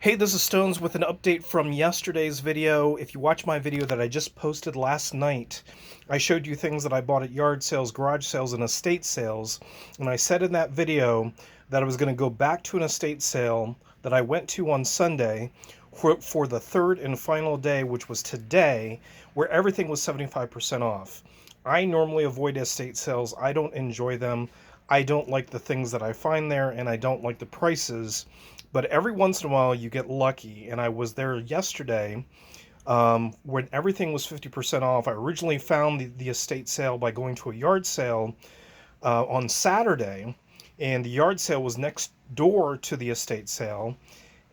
Hey, this is Stones with an update from yesterday's video. If you watch my video that I just posted last night, I showed you things that I bought at yard sales, garage sales, and estate sales. And I said in that video that I was going to go back to an estate sale that I went to on Sunday for the third and final day, which was today, where everything was 75% off. I normally avoid estate sales. I don't enjoy them. I don't like the things that I find there, and I don't like the prices. But every once in a while, you get lucky. And I was there yesterday when everything was 50% off. I originally found the estate sale by going to a yard sale on Saturday, and the yard sale was next door to the estate sale.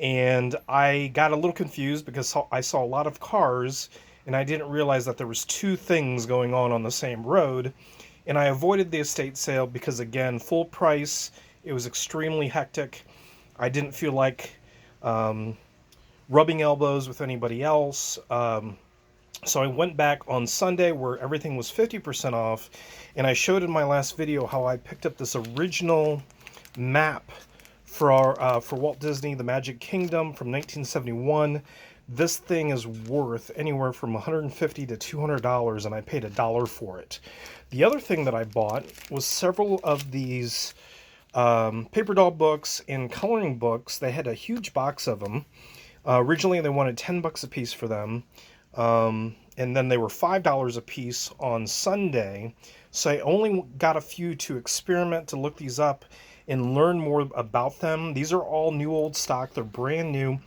And I got a little confused because I saw a lot of cars, and I didn't realize that there was two things going on the same road. And I avoided the estate sale because, again, full price. It was extremely hectic. I didn't feel like rubbing elbows with anybody else. So I went back on Sunday where everything was 50% off, and I showed in my last video how I picked up this original map for Walt Disney, the Magic Kingdom from 1971. This thing is worth anywhere from $150 to $200, and I paid $1 for it. The other thing that I bought was several of these paper doll books and coloring books. They had a huge box of them. Originally, they wanted $10 a piece for them. And then they were $5 a piece on Sunday. So I only got a few to experiment, to look these up and learn more about them. These are all new old stock. They're brand new.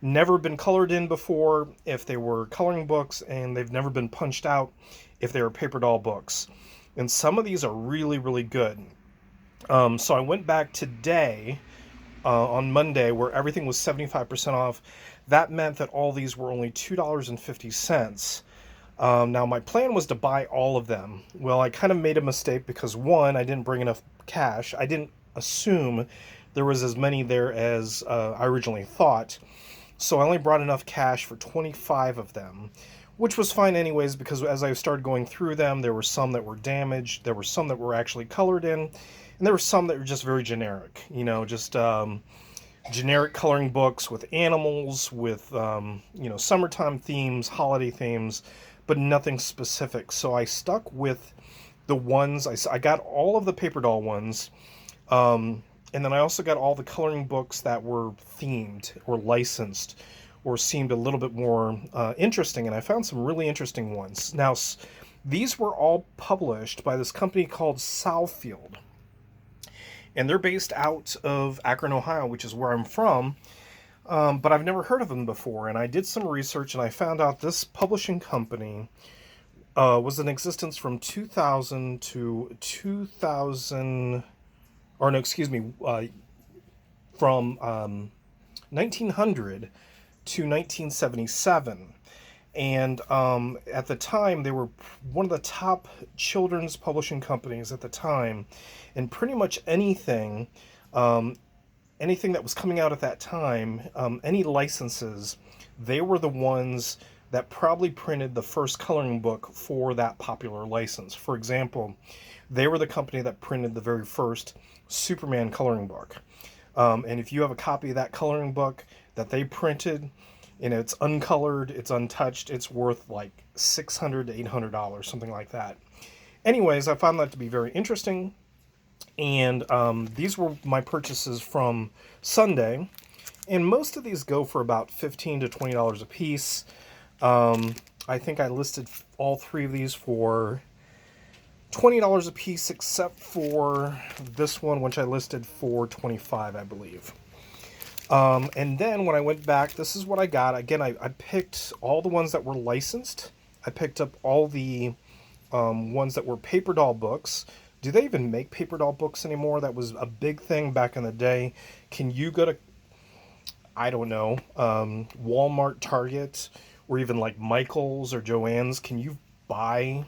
Never been colored in before if they were coloring books, and they've never been punched out if they were paper doll books. And some of these are really, really good. So I went back today on Monday where everything was 75% off. That meant that all these were only $2.50. Now, my plan was to buy all of them. Well, I kind of made a mistake because, one, I didn't bring enough cash. I didn't assume there was as many there as I originally thought. So I only brought enough cash for 25 of them, which was fine anyways, because as I started going through them, there were some that were damaged, there were some that were actually colored in, and there were some that were just very generic, just generic coloring books with animals, with, summertime themes, holiday themes, but nothing specific. So I stuck with the ones, I got all of the paper doll ones, and then I also got all the coloring books that were themed or licensed or seemed a little bit more interesting, and I found some really interesting ones. Now, these were all published by this company called Southfield, and they're based out of Akron, Ohio, which is where I'm from, but I've never heard of them before, and I did some research, and I found out this publishing company was in existence from 2000 to 2000, or no, excuse me, from 1900 to 1977. And at the time, they were one of the top children's publishing companies at the time. And pretty much anything that was coming out at that time, any licenses, they were the ones that probably printed the first coloring book for that popular license. For example, they were the company that printed the very first Superman coloring book. And if you have a copy of that coloring book that they printed, and it's uncolored, it's untouched, it's worth like $600 to $800, something like that. Anyways, I found that to be very interesting, and these were my purchases from Sunday, and most of these go for about $15 to $20 a piece. I think I listed all three of these for $20 a piece, except for this one, which I listed for $25, I believe. And then when I went back, this is what I got. Again, I picked all the ones that were licensed. I picked up all the ones that were paper doll books. Do they even make paper doll books anymore? That was a big thing back in the day. Can you go to, I don't know, Walmart, Target, or even like Michael's or Joann's? Can you buy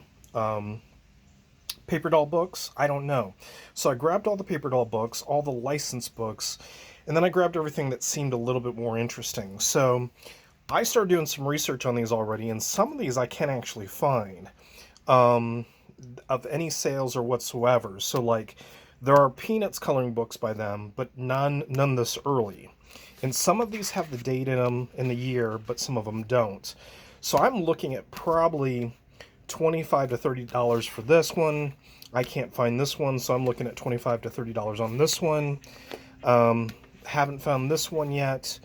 paper doll books? I don't know. So I grabbed all the paper doll books, all the licensed books, and then I grabbed everything that seemed a little bit more interesting. So I started doing some research on these already, and some of these I can't actually find of any sales or whatsoever. So like There are Peanuts coloring books by them, but none this early. And some of these have the date in them in the year, but some of them don't. So I'm looking at probably $25 to $30 for this one. I can't find this one, so I'm looking at $25 to $30 on this one. Haven't found this one yet.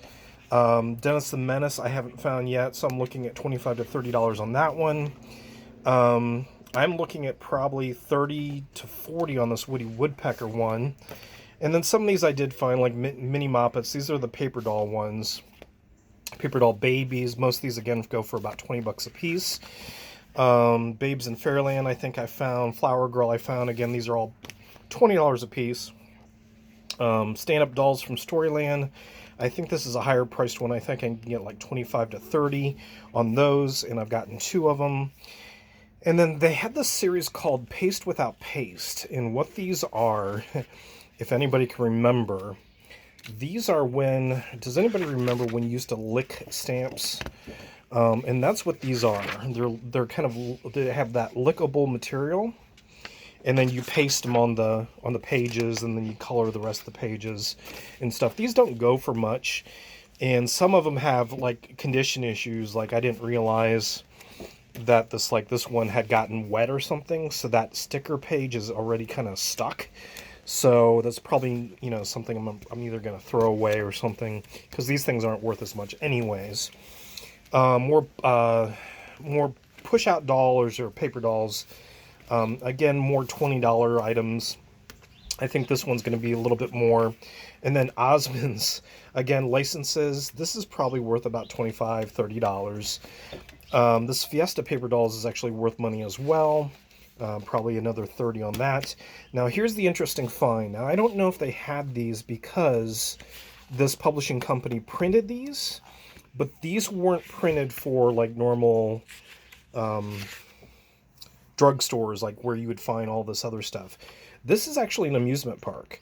Dennis the Menace I haven't found yet, so I'm looking at $25 to $30 on that one. I'm looking at probably 30 to 40 on this Woody Woodpecker one. And then some of these I did find, like mini Moppets. These are the paper doll ones. Paper doll babies. Most of these, again, go for about 20 bucks a piece. Babes in Fairyland, I think I found. Flower Girl, I found. Again, these are all $20 a piece. Stand-up dolls from Storyland. I think this is a higher priced one. I think I can get like 25 to 30 on those, and I've gotten 2 of them. And then they had this series called Paste Without Paste, and what these are, if anybody can remember, these are when, does anybody remember when you used to lick stamps? And that's what these are. They're kind of, they have that lickable material, and then you paste them on the pages, and then you color the rest of the pages and stuff. These don't go for much, and some of them have like condition issues. Like I didn't realize that this one had gotten wet or something, so that sticker page is already kind of stuck. So that's probably, you know, something I'm either going to throw away or something, because these things aren't worth as much anyways. More push-out dolls or paper dolls. Again, more $20 items. I think this one's going to be a little bit more. And then Osmond's, again, licenses. This is probably worth about $25, $30. This Fiesta paper dolls is actually worth money as well. Probably another 30 on that. Now, here's the interesting find. Now, I don't know if they had these because this publishing company printed these, but these weren't printed for like normal drugstores, like where you would find all this other stuff. This is actually an amusement park.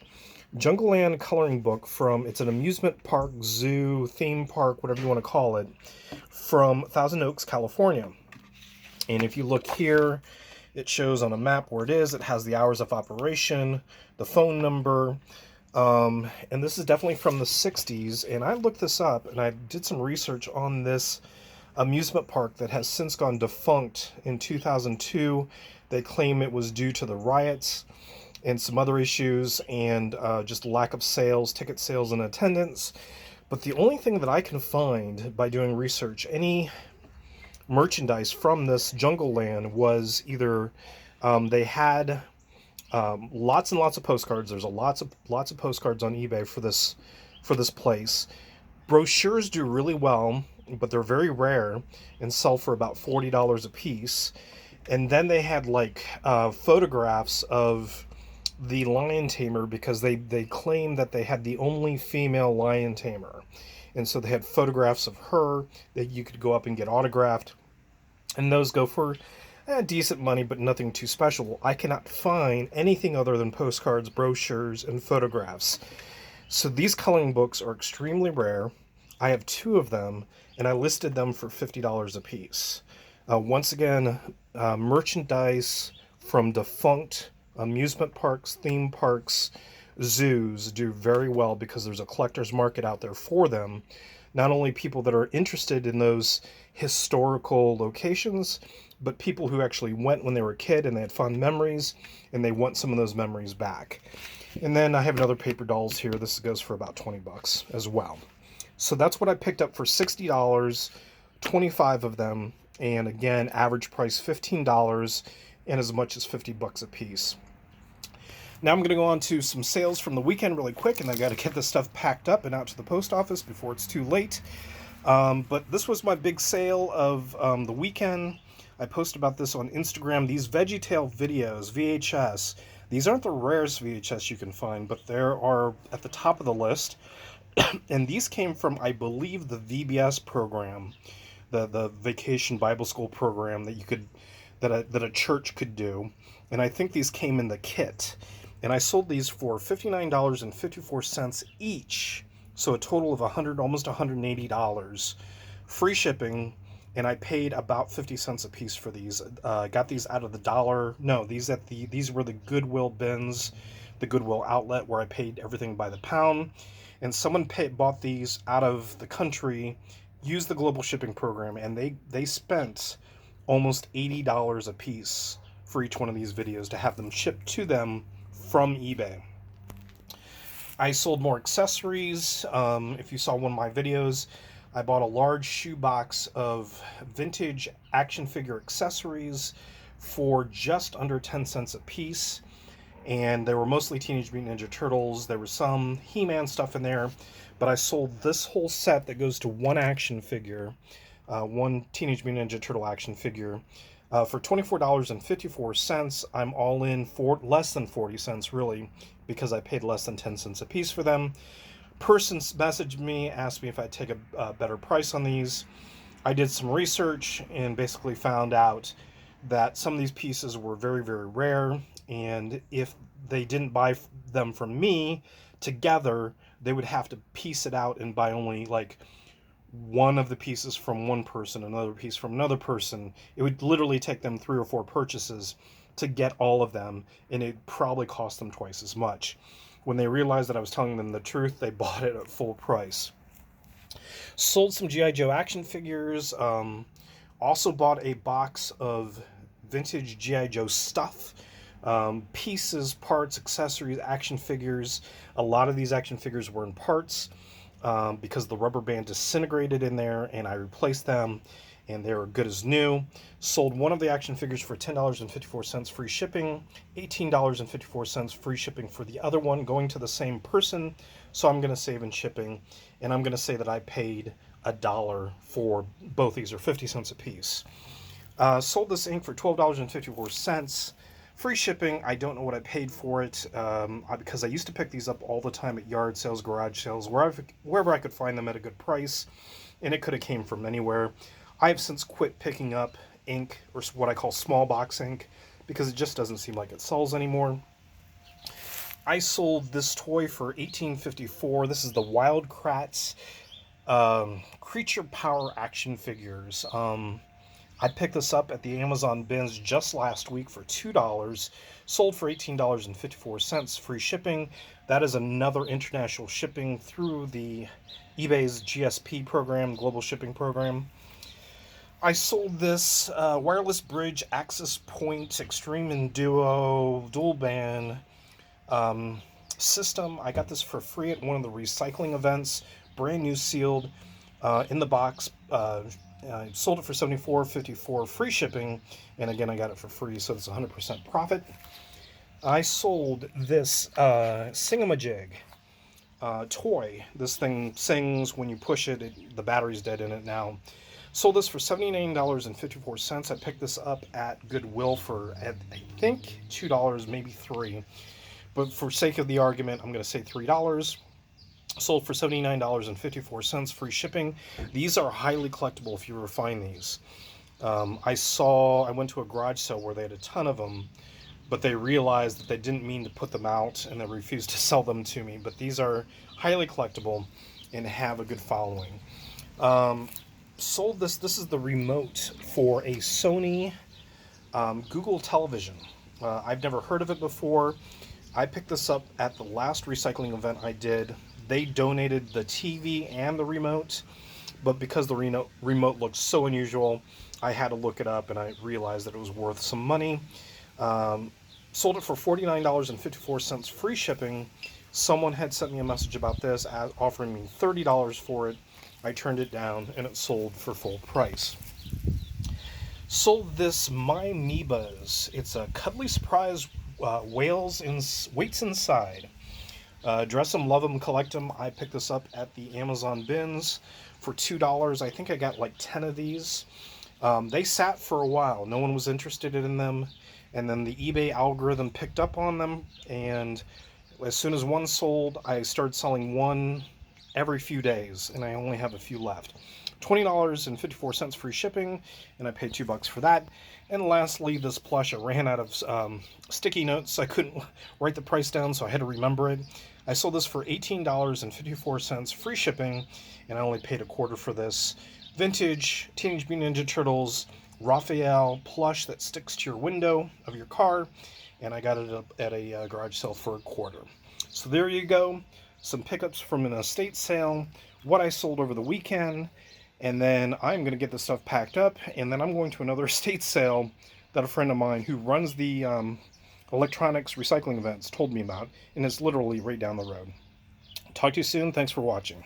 Jungle Land coloring book from, it's an amusement park, zoo, theme park, whatever you want to call it, from Thousand Oaks, California. And if you look here, it shows on a map where it is. It has the hours of operation, the phone number, and this is definitely from the 60s. And I looked this up, and I did some research on this amusement park that has since gone defunct in 2002. They claim it was due to the riots and some other issues, and just lack of sales, ticket sales, and attendance. But the only thing that I can find by doing research, any merchandise from this Jungle Land, was either they had lots and lots of postcards. There's lots of postcards on eBay for this place. Brochures do really well, but they're very rare and sell for about $40 a piece. And then they had like photographs of the lion tamer, because they claimed that they had the only female lion tamer, and so they had photographs of her that you could go up and get autographed, and those go for decent money, but nothing too special. I cannot find anything other than postcards, brochures, and photographs. So these coloring books are extremely rare. I have 2 of them, and I listed them for $50 a piece. Once again, merchandise from defunct amusement parks, theme parks, zoos do very well because there's a collector's market out there for them. Not only people that are interested in those historical locations, but people who actually went when they were a kid and they had fond memories, and they want some of those memories back. And then I have another paper dolls here. This goes for about 20 bucks as well. So that's what I picked up for $60, 25 of them, and again, average price $15, and as much as 50 bucks a piece. Now I'm going to go on to some sales from the weekend really quick, and I got to get this stuff packed up and out to the post office before it's too late. But this was my big sale of the weekend. I posted about this on Instagram. These VeggieTale videos, VHS, these aren't the rarest VHS you can find, but they are at the top of the list. And these came from, I believe, the VBS program, the Vacation Bible School program that you could, that a church could do. And I think these came in the kit. And I sold these for $59.54 each. So a total of almost $180. Free shipping. And I paid about 50 cents a piece for these. I got these out of the dollar. No, these were the Goodwill bins the Goodwill outlet where I paid everything by the pound. And someone bought these out of the country, used the global shipping program, and they spent almost $80 a piece for each one of these videos to have them shipped to them from eBay. I sold more accessories. If you saw one of my videos, I bought a large shoebox of vintage action figure accessories for just under 10 cents a piece. And they were mostly Teenage Mutant Ninja Turtles. There was some He-Man stuff in there, but I sold this whole set that goes to one action figure, one Teenage Mutant Ninja Turtle action figure, for $24.54. I'm all in for less than 40 cents, really, because I paid less than 10 cents a piece for them. Person messaged me, asked me if I'd take a better price on these. I did some research and basically found out that some of these pieces were very, very rare, and if they didn't buy them from me together, they would have to piece it out and buy only like one of the pieces from one person, another piece from another person. It would literally take them 3 or 4 purchases to get all of them, and it'd probably cost them twice as much. When they realized that I was telling them the truth, they bought it at full price. Sold some G.I. Joe action figures. Also bought a box of vintage G.I. Joe stuff. Pieces, parts, accessories, action figures. A lot of these action figures were in parts because the rubber band disintegrated in there, and I replaced them, and they were good as new. Sold one of the action figures for $10.54 free shipping, $18.54 free shipping for the other one, going to the same person, so I'm going to save in shipping, and I'm going to say that I paid $1 for both these, or 50 cents a piece. Sold this ink for $12.54. Free shipping. I don't know what I paid for it because I used to pick these up all the time at yard sales, garage sales, wherever I could find them at a good price, and it could have came from anywhere. I have since quit picking up ink, or what I call small box ink, because it just doesn't seem like it sells anymore. I sold this toy for $18.54. This is the Wild Kratts Creature Power action figures. I picked this up at the Amazon bins just last week for $2, sold for $18.54 free shipping. That is another international shipping through the eBay's GSP program, Global Shipping Program. I sold this wireless bridge access point extreme and duo dual band system. I got this for free at one of the recycling events, brand new sealed in the box. I sold it for $74.54 free shipping, and again I got it for free, so it's 100% profit. I sold this Singamajig toy. This thing sings when you push it, the battery's dead in it now. Sold this for $79.54. I picked this up at Goodwill for, I think, $2, maybe $3. But for sake of the argument, I'm going to say $3. Sold for $79.54 free shipping. These are highly collectible if you ever find these. I went to a garage sale where they had a ton of them, but they realized that they didn't mean to put them out, and they refused to sell them to me. But these are highly collectible and have a good following. Sold this. This is the remote for a Sony Google television. I've never heard of it before. I picked this up at the last recycling event I did. They donated the TV and the remote, but because the remote looked so unusual, I had to look it up, and I realized that it was worth some money. Sold it for $49.54 free shipping. Someone had sent me a message about this, offering me $30 for it. I turned it down, and it sold for full price. Sold this My Amoebas. It's a Cuddly Surprise whales waits inside. Dress them, love them, collect them. I picked this up at the Amazon bins for $2. I think I got like 10 of these. They sat for a while. No one was interested in them. And then the eBay algorithm picked up on them. And as soon as one sold, I started selling one every few days. And I only have a few left. $20.54 free shipping. And I paid $2 for that. And lastly, this plush. I ran out of sticky notes. I couldn't write the price down, so I had to remember it. I sold this for $18.54 free shipping, and I only paid $0.25 for this. Vintage Teenage Mutant Ninja Turtles Raphael plush that sticks to your window of your car. and I got it up at a garage sale for $1. So there you go. Some pickups from an estate sale, what I sold over the weekend, and then I'm going to get this stuff packed up, and then I'm going to another estate sale that a friend of mine who runs the electronics recycling events told me about, and it's literally right down the road. Talk to you soon. Thanks for watching.